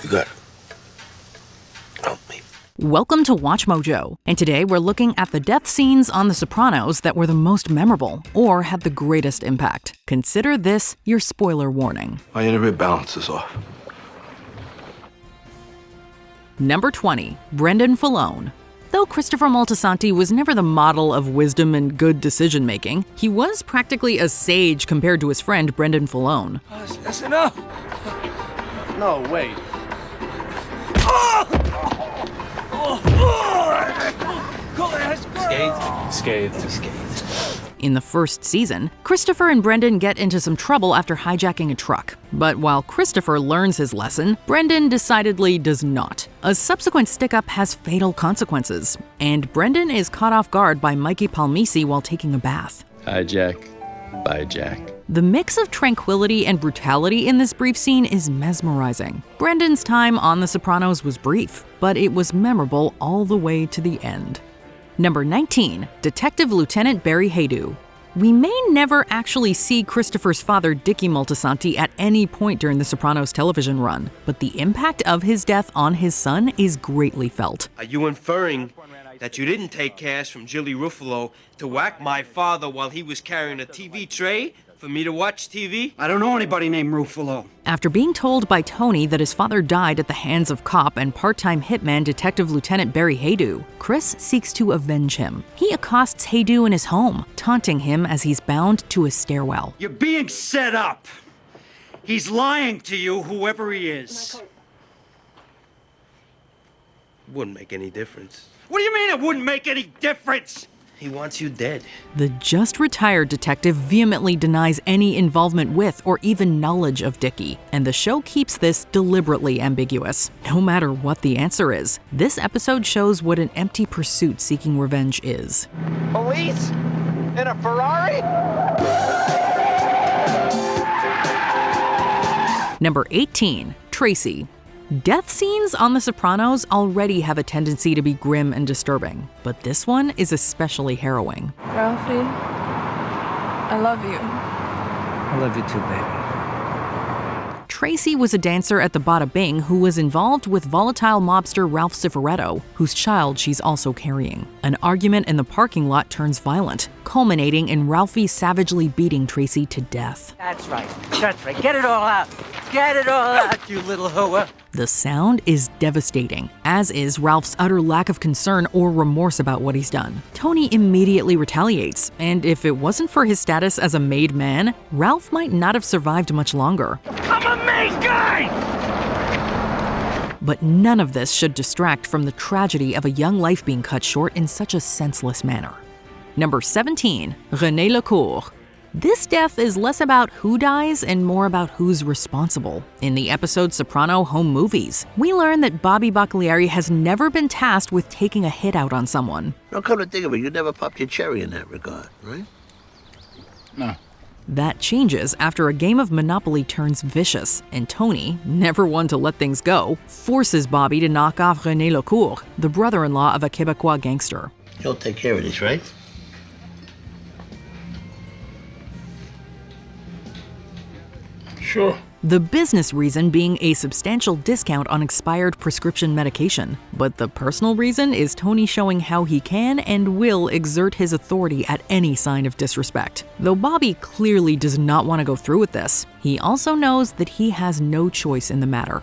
You got it. Help me. Welcome to Watch Mojo, and today we're looking at the death scenes on The Sopranos that were the most memorable or had the greatest impact. Consider this your spoiler warning. My inner balance is off. Number 20, Brendan Fone. Though Christopher Moltisanti was never the model of wisdom and good decision-making, he was practically a sage compared to his friend Brendan Fone. That's enough. No, wait. Scathed. In the first season, Christopher and Brendan get into some trouble after hijacking a truck. But while Christopher learns his lesson, Brendan decidedly does not. A subsequent stick-up has fatal consequences, and Brendan is caught off guard by Mikey Palmeri while taking a bath. Hi, Jack. Bye, Jack. The mix of tranquility and brutality in this brief scene is mesmerizing. Brendan's time on The Sopranos was brief, but it was memorable all the way to the end. Number 19, Detective Lieutenant Barry Hadu. We may never actually see Christopher's father, Dickie Moltisanti, at any point during The Sopranos television run, but the impact of his death on his son is greatly felt. Are you inferring that you didn't take cash from Jilly Ruffalo to whack my father while he was carrying a TV tray for me to watch TV? I don't know anybody named Ruffalo. After being told by Tony that his father died at the hands of cop and part-time hitman Detective Lieutenant Barry Hadu, Chris seeks to avenge him. He accosts Hadu in his home, taunting him as he's bound to a stairwell. You're being set up. He's lying to you, whoever he is. Wouldn't make any difference. What do you mean it wouldn't make any difference? He wants you dead. The just-retired detective vehemently denies any involvement with or even knowledge of Dickie, and the show keeps this deliberately ambiguous. No matter what the answer is, this episode shows what an empty pursuit seeking revenge is. Police? In a Ferrari? Number 18, Tracy. Death scenes on The Sopranos already have a tendency to be grim and disturbing, but this one is especially harrowing. Ralphie, I love you. I love you too, baby. Tracy was a dancer at the Bada Bing who was involved with volatile mobster Ralph Cipriano, whose child she's also carrying. An argument in the parking lot turns violent, culminating in Ralphie savagely beating Tracy to death. That's right. Get it all out. Get it all out, you little hoa. The sound is devastating, as is Ralph's utter lack of concern or remorse about what he's done. Tony immediately retaliates, and if it wasn't for his status as a made man, Ralph might not have survived much longer. I'm a made guy! But none of this should distract from the tragedy of a young life being cut short in such a senseless manner. Number 17, Rene Lur. This death is less about who dies and more about who's responsible. In the episode Soprano Home Movies, we learn that Bobby Bakary has never been tasked with taking a hit out on someone. Now, come to think of it, you never popped your cherry in that regard, right? No. That changes after a game of Monopoly turns vicious, and Tony, never one to let things go, forces Bobby to knock off Rene Lur, the brother-in-law of a Quebecois gangster. You'll take care of this, right? Sure. The business reason being a substantial discount on expired prescription medication. But the personal reason is Tony showing how he can and will exert his authority at any sign of disrespect. Though Bobby clearly does not want to go through with this, he also knows that he has no choice in the matter.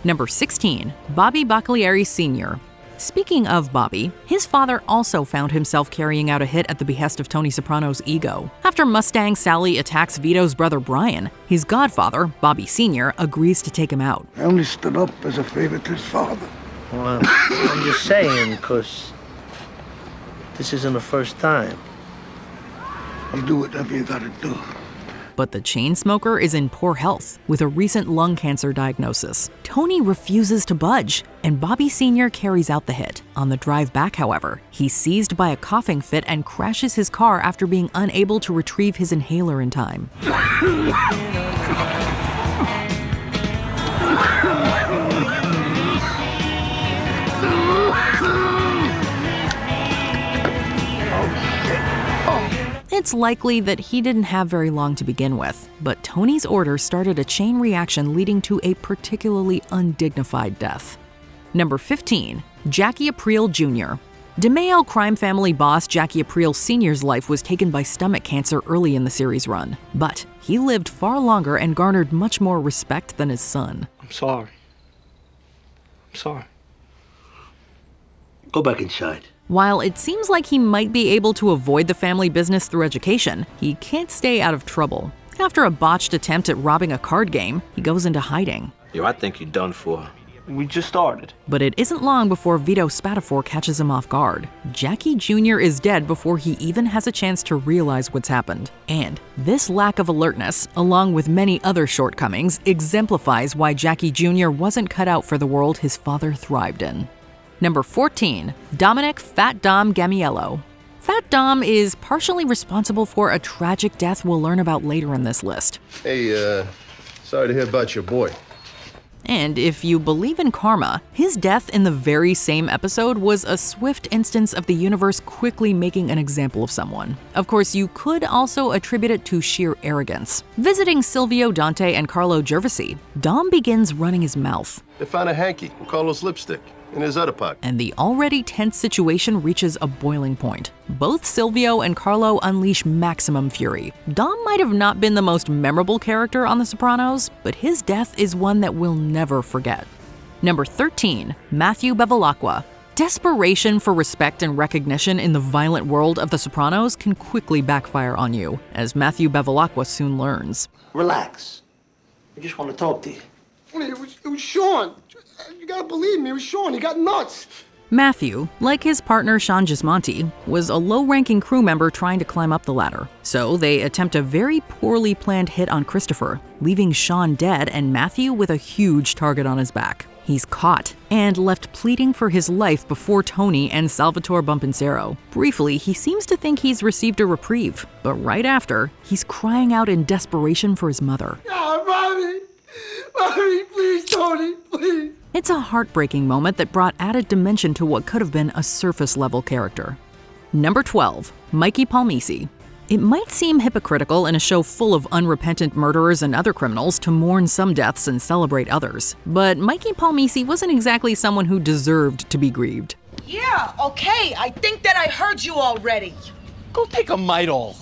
Number 16, Bobby Bakary Sr. Speaking of Bobby, his father also found himself carrying out a hit at the behest of Tony Soprano's ego. After Mustang Sally attacks Vito's brother Brian, his godfather, Bobby Sr., agrees to take him out. I only stood up as a favor to his father. Well, I'm just saying, because this isn't the first time. You do whatever you gotta do. But the chain smoker is in poor health, with a recent lung cancer diagnosis. Tony refuses to budge, and Bobby Sr. carries out the hit. On the drive back, however, he's seized by a coughing fit and crashes his car after being unable to retrieve his inhaler in time. It's it's likely that he didn't have very long to begin with, but Tony's order started a chain reaction leading to a particularly undignified death. Number 15. Jackie Aprile Jr. DeMeo crime family boss Jackie Aprile Sr.'s life was taken by stomach cancer early in the series run, but he lived far longer and garnered much more respect than his son. I'm sorry. Go back inside. While it seems like he might be able to avoid the family business through education, he can't stay out of trouble. After a botched attempt at robbing a card game, he goes into hiding. Yo, I think you're done for. We just started. But it isn't long before Vito Spatafore catches him off guard. Jackie Jr. is dead before he even has a chance to realize what's happened. And this lack of alertness, along with many other shortcomings, exemplifies why Jackie Jr. wasn't cut out for the world his father thrived in. Number 14. Dominic Fat Dom Gamiello. Fat Dom is partially responsible for a tragic death we'll learn about later in this list. Hey, sorry to hear about your boy. And if you believe in karma, his death in the very same episode was a swift instance of the universe quickly making an example of someone. Of course, you could also attribute it to sheer arrogance. Visiting Silvio Dante and Carlo Gervasi, Dom begins running his mouth. They found a hanky with Carlos lipstick in his other pocket. And the already tense situation reaches a boiling point. Both Silvio and Carlo unleash maximum fury. Dom might have not been the most memorable character on The Sopranos, but his death is one that we'll never forget. Number 13. Matthew Bevilacqua. Desperation for respect and recognition in the violent world of The Sopranos can quickly backfire on you, as Matthew Bevilacqua soon learns. Relax. I just want to talk to you. It was Sean. You gotta believe me, it was Sean. He got nuts. Matthew, like his partner Sean Gismonti, was a low-ranking crew member trying to climb up the ladder. So they attempt a very poorly planned hit on Christopher, leaving Sean dead and Matthew with a huge target on his back. He's caught and left pleading for his life before Tony and Salvatore Bump. Briefly, he seems to think he's received a reprieve, but right after, he's crying out in desperation for his mother. Oh, Mommy! Mommy, please, Tony, please! It's a heartbreaking moment that brought added dimension to what could have been a surface-level character. Number 12. Mikey Palmeri. It might seem hypocritical in a show full of unrepentant murderers and other criminals to mourn some deaths and celebrate others, but Mikey Palmeri wasn't exactly someone who deserved to be grieved. Yeah, okay, I think that I heard you already. Go take a Midol.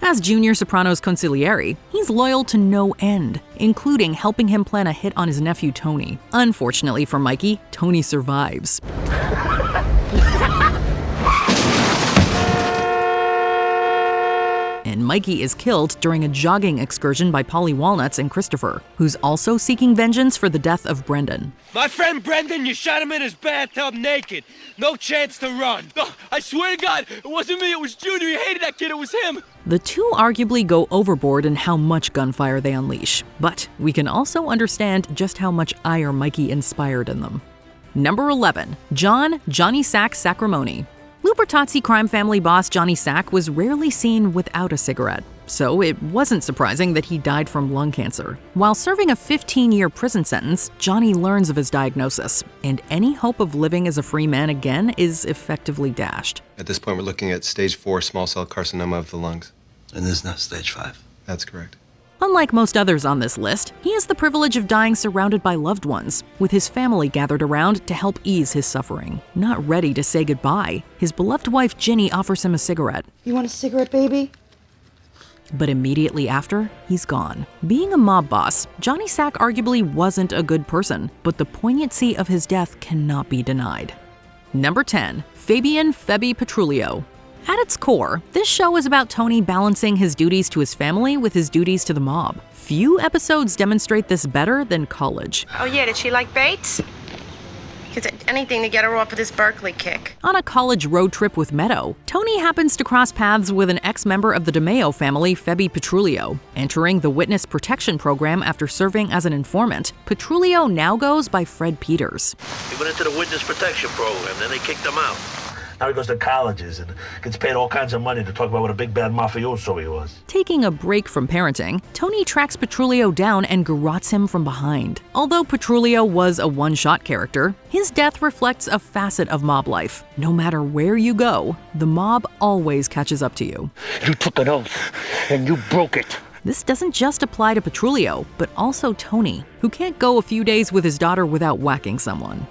As Junior Soprano's consigliere, he's loyal to no end, including helping him plan a hit on his nephew Tony. Unfortunately for Mikey, Tony survives. And Mikey is killed during a jogging excursion by Polly Walnuts and Christopher, who's also seeking vengeance for the death of Brendan. My friend Brendan, you shot him in his bathtub naked. No chance to run. No, I swear to God, it wasn't me, it was Junior. He hated that kid, it was him. The two arguably go overboard in how much gunfire they unleash, but we can also understand just how much ire Mikey inspired in them. Number 11. Johnny Sack Sacrimoni. Lupertazzi crime family boss Johnny Sack was rarely seen without a cigarette, so it wasn't surprising that he died from lung cancer. While serving a 15-year prison sentence, Johnny learns of his diagnosis, and any hope of living as a free man again is effectively dashed. At this point, we're looking at stage 4 small cell carcinoma of the lungs. And this is not stage 5. That's correct. Unlike most others on this list, he has the privilege of dying surrounded by loved ones, with his family gathered around to help ease his suffering. Not ready to say goodbye, his beloved wife Ginny offers him a cigarette. You want a cigarette, baby? But immediately after, he's gone. Being a mob boss, Johnny Sack arguably wasn't a good person, but the poignancy of his death cannot be denied. Number 10. Fabian Petrulo. At its core, this show is about Tony balancing his duties to his family with his duties to the mob. Few episodes demonstrate this better than College. Oh yeah, did she like Bates? Because anything to get her off of this Berkeley kick. On a college road trip with Meadow, Tony happens to cross paths with an ex-member of the DeMeo family, Fabian Petrulo. Entering the Witness Protection Program after serving as an informant, Petrulo now goes by Fred Peters. He went into the witness protection program, then they kicked him out. Now he goes to colleges and gets paid all kinds of money to talk about what a big bad mafioso he was. Taking a break from parenting, Tony tracks Petrulo down and garrots him from behind. Although Petrulo was a one-shot character, his death reflects a facet of mob life. No matter where you go, the mob always catches up to you. You took an oath, and you broke it. This doesn't just apply to Petrulo, but also Tony, who can't go a few days with his daughter without whacking someone.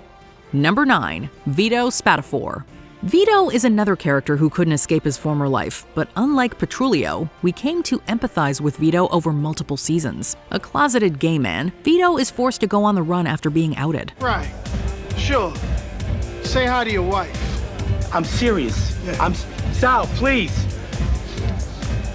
Number 9. Vito Spatafore. Vito is another character who couldn't escape his former life, but unlike Petrulo, we came to empathize with Vito over multiple seasons. A closeted gay man, Vito is forced to go on the run after being outed. Right. Sure. Say hi to your wife. I'm serious. Sal, please.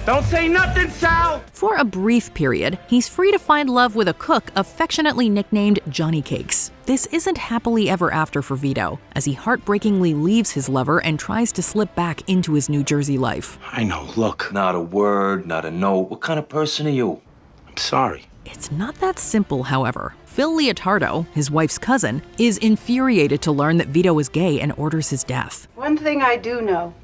Don't say nothing, Sal! For a brief period, he's free to find love with a cook affectionately nicknamed Johnny Cakes. This isn't happily ever after for Vito, as he heartbreakingly leaves his lover and tries to slip back into his New Jersey life. I know, look. Not a word, not a note. What kind of person are you? I'm sorry. It's not that simple, however. Phil Leotardo, his wife's cousin, is infuriated to learn that Vito is gay and orders his death. One thing I do know.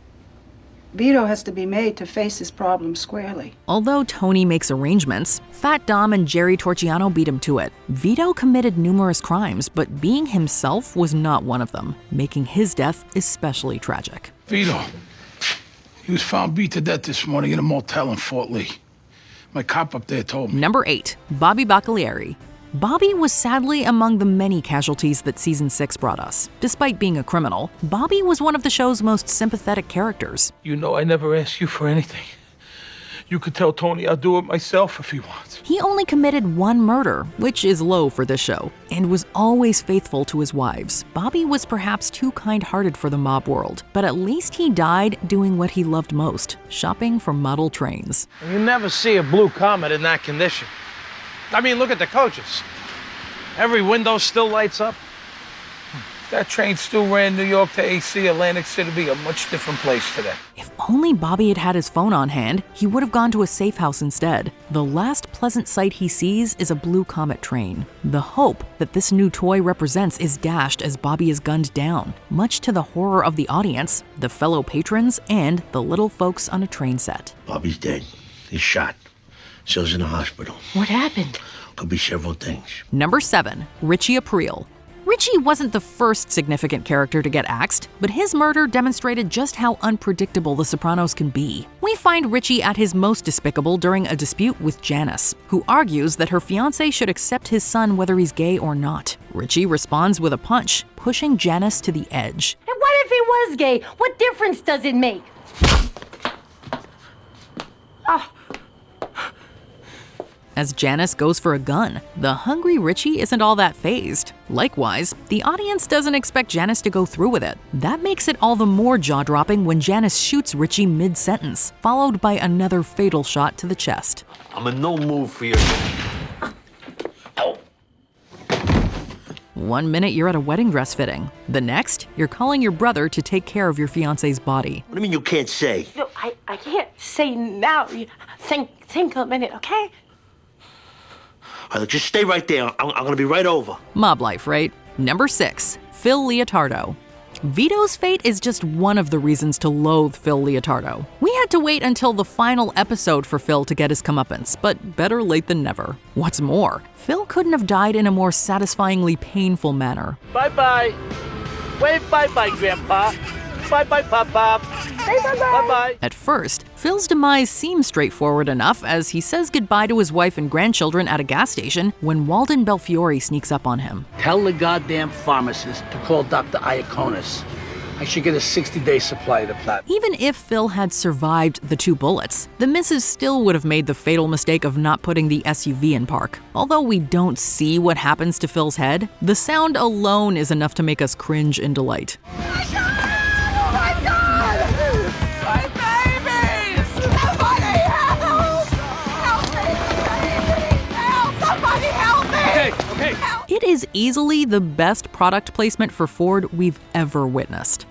Vito has to be made to face his problems squarely. Although Tony makes arrangements, Fat Dom and Jerry Torchiano beat him to it. Vito committed numerous crimes, but being himself was not one of them, making his death especially tragic. Vito, he was found beat to death this morning in a motel in Fort Lee. My cop up there told me. Number 8. Bobby Bakary. Bobby was sadly among the many casualties that Season 6 brought us. Despite being a criminal, Bobby was one of the show's most sympathetic characters. You know I never ask you for anything. You could tell Tony I'll do it myself if he wants. He only committed one murder, which is low for this show, and was always faithful to his wives. Bobby was perhaps too kind-hearted for the mob world, but at least he died doing what he loved most, shopping for model trains. You never see a blue Comet in that condition. I mean, look at the coaches. Every window still lights up. If that train still ran New York to AC, Atlantic City would be a much different place today. If only Bobby had his phone on hand, he would have gone to a safe house instead. The last pleasant sight he sees is a blue Comet train. The hope that this new toy represents is dashed as Bobby is gunned down, much to the horror of the audience, the fellow patrons, and the little folks on a train set. Bobby's dead. He's shot. Show's in the hospital. What happened? Could be several things. Number 7. Richie April. Richie wasn't the first significant character to get axed, but his murder demonstrated just how unpredictable the Sopranos can be. We find Richie at his most despicable during a dispute with Janice, who argues that her fiancé should accept his son whether he's gay or not. Richie responds with a punch, pushing Janice to the edge. And what if he was gay? What difference does it make? As Janice goes for a gun, the hungry Richie isn't all that fazed. Likewise, the audience doesn't expect Janice to go through with it. That makes it all the more jaw-dropping when Janice shoots Richie mid-sentence, followed by another fatal shot to the chest. I'm in no mood for your... 1 minute you're at a wedding dress fitting. The next, you're calling your brother to take care of your fiancé's body. What do you mean you can't say? No, I can't say now. Think a minute, okay? All right, just stay right there. I'm gonna be right over. Mob life, right? Number 6. Phil Leotardo. Vito's fate is just one of the reasons to loathe Phil Leotardo. We had to wait until the final episode for Phil to get his comeuppance, but better late than never. What's more, Phil couldn't have died in a more satisfyingly painful manner. Bye-bye. Wave bye-bye, Grandpa. Bye-bye, Pop-Pop. Say bye-bye. Bye-bye. At first, Phil's demise seems straightforward enough as he says goodbye to his wife and grandchildren at a gas station when Walden Belfiore sneaks up on him. Tell the goddamn pharmacist to call Dr. Iaconis. I should get a 60-day supply of the platinum. Even if Phil had survived the 2 bullets, the missus still would have made the fatal mistake of not putting the SUV in park. Although we don't see what happens to Phil's head, the sound alone is enough to make us cringe in delight. It is easily the best product placement for Ford we've ever witnessed.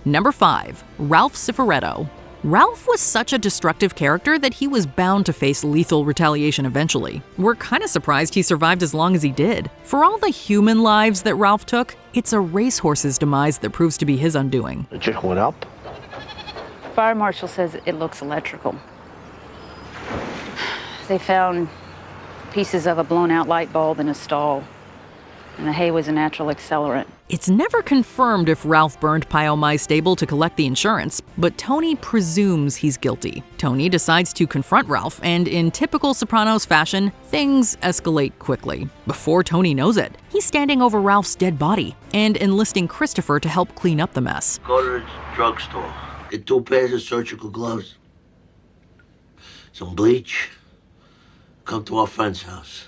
Number 5. Ralph Cifaretto. Ralph was such a destructive character that he was bound to face lethal retaliation eventually. We're kinda surprised he survived as long as he did. For all the human lives that Ralph took, it's a racehorse's demise that proves to be his undoing. The chick went up? Fire marshal says it looks electrical. They found pieces of a blown-out light bulb in a stall, and the hay was a natural accelerant. It's never confirmed if Ralph burned Palmeri's stable to collect the insurance, but Tony presumes he's guilty. Tony decides to confront Ralph, and in typical Sopranos fashion, things escalate quickly. Before Tony knows it, he's standing over Ralph's dead body and enlisting Christopher to help clean up the mess. Go to the drugstore. Get 2 pairs of surgical gloves, some bleach. Come to our friend's house.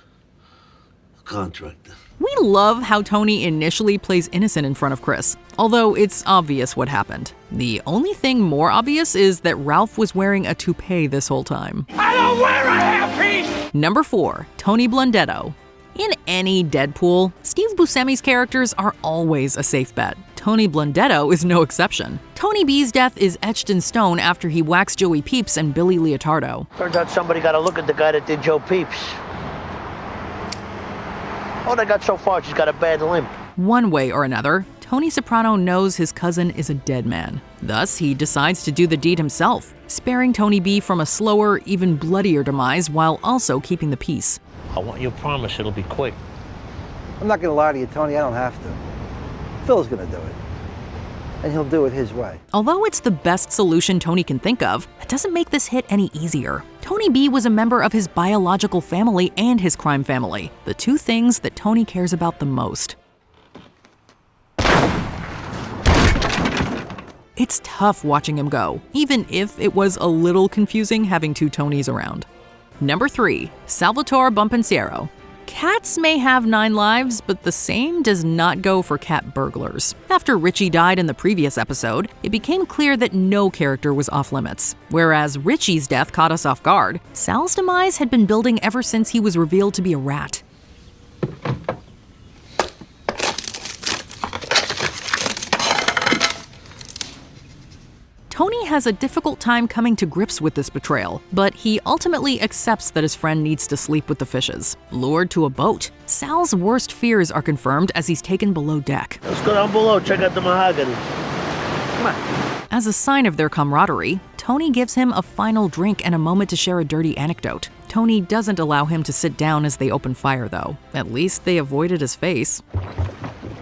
A contractor. We love how Tony initially plays innocent in front of Chris, although it's obvious what happened. The only thing more obvious is that Ralph was wearing a toupee this whole time. I don't wear a hairpiece! Number 4, Tony Blundetto. In any Deadpool, Steve Buscemi's characters are always a safe bet. Tony Blundetto is no exception. Tony B's death is etched in stone after he whacks Joey Peeps and Billy Leotardo. Turns out somebody got a look at the guy that did Joe Peeps. All they got so far, she's got a bad limp. One way or another, Tony Soprano knows his cousin is a dead man. Thus, he decides to do the deed himself, sparing Tony B from a slower, even bloodier demise while also keeping the peace. I want you to promise it'll be quick. I'm not gonna lie to you, Tony, I don't have to. Phil's gonna do it. And he'll do it his way. Although it's the best solution Tony can think of, it doesn't make this hit any easier. Tony B was a member of his biological family and his crime family, the two things that Tony cares about the most. It's tough watching him go, even if it was a little confusing having two Tonys around. Number 3, Salvatore Bump. Cats may have 9 lives, but the same does not go for cat burglars. After Richie died in the previous episode, it became clear that no character was off limits. Whereas Richie's death caught us off guard, Sal's demise had been building ever since he was revealed to be a rat. Tony has a difficult time coming to grips with this betrayal, but he ultimately accepts that his friend needs to sleep with the fishes. Lured to a boat, Sal's worst fears are confirmed as he's taken below deck. Let's go down below, check out the mahogany. Come on. As a sign of their camaraderie, Tony gives him a final drink and a moment to share a dirty anecdote. Tony doesn't allow him to sit down as they open fire, though. At least they avoided his face.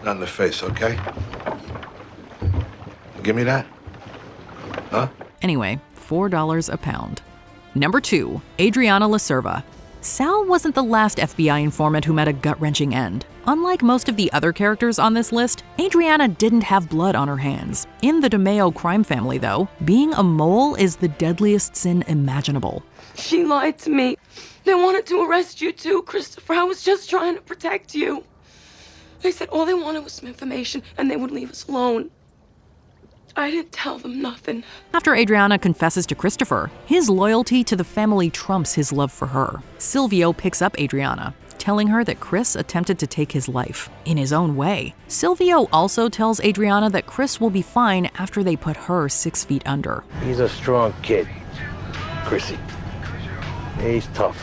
Not in the face, okay? Give me that. Huh? Anyway, $4 a pound. Number 2, Adriana Lasera. Sal wasn't the last FBI informant who met a gut-wrenching end. Unlike most of the other characters on this list, Adriana didn't have blood on her hands. In the DeMeo crime family, though, being a mole is the deadliest sin imaginable. She lied to me. They wanted to arrest you too, Christopher. I was just trying to protect you. They said all they wanted was some information and they would leave us alone. I didn't tell them nothing. After Adriana confesses to Christopher, his loyalty to the family trumps his love for her. Silvio picks up Adriana, telling her that Chris attempted to take his life. In his own way, Silvio also tells Adriana that Chris will be fine after they put her 6 feet under. He's a strong kid, Chrissy. He's tough.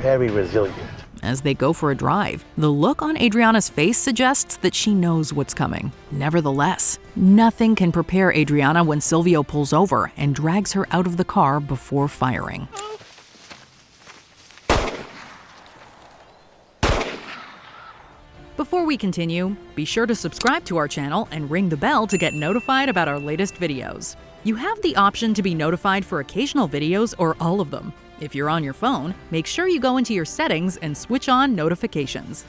Very resilient. As they go for a drive, the look on Adriana's face suggests that she knows what's coming. Nevertheless, nothing can prepare Adriana when Silvio pulls over and drags her out of the car before firing. Before we continue, be sure to subscribe to our channel and ring the bell to get notified about our latest videos. You have the option to be notified for occasional videos or all of them. If you're on your phone, make sure you go into your settings and switch on notifications.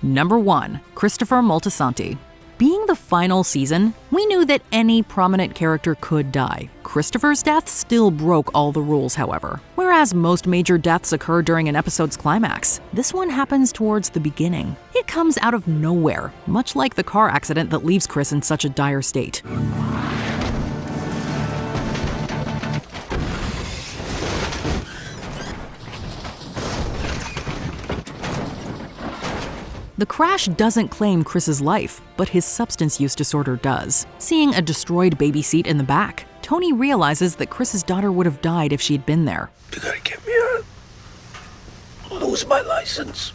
Number 1, Christopher Moltisanti. Being the final season, we knew that any prominent character could die. Christopher's death still broke all the rules, however. Whereas most major deaths occur during an episode's climax, this one happens towards the beginning. It comes out of nowhere, much like the car accident that leaves Chris in such a dire state. The crash doesn't claim Chris's life, but his substance use disorder does. Seeing a destroyed baby seat in the back, Tony realizes that Chris's daughter would have died if she'd been there. You gotta get me out. Lose my license.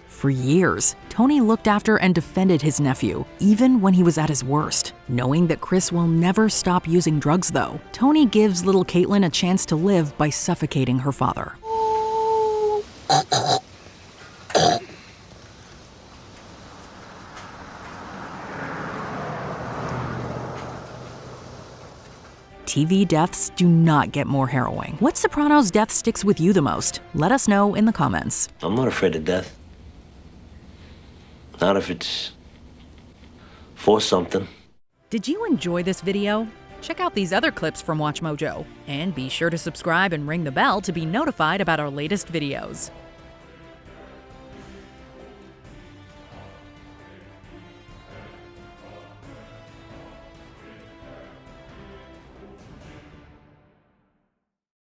For years, Tony looked after and defended his nephew, even when he was at his worst. Knowing that Chris will never stop using drugs, though, Tony gives little Caitlin a chance to live by suffocating her father. TV deaths do not get more harrowing. What Sopranos death sticks with you the most? Let us know in the comments. I'm not afraid of death. Not if it's for something. Did you enjoy this video? Check out these other clips from WatchMojo, and be sure to subscribe and ring the bell to be notified about our latest videos.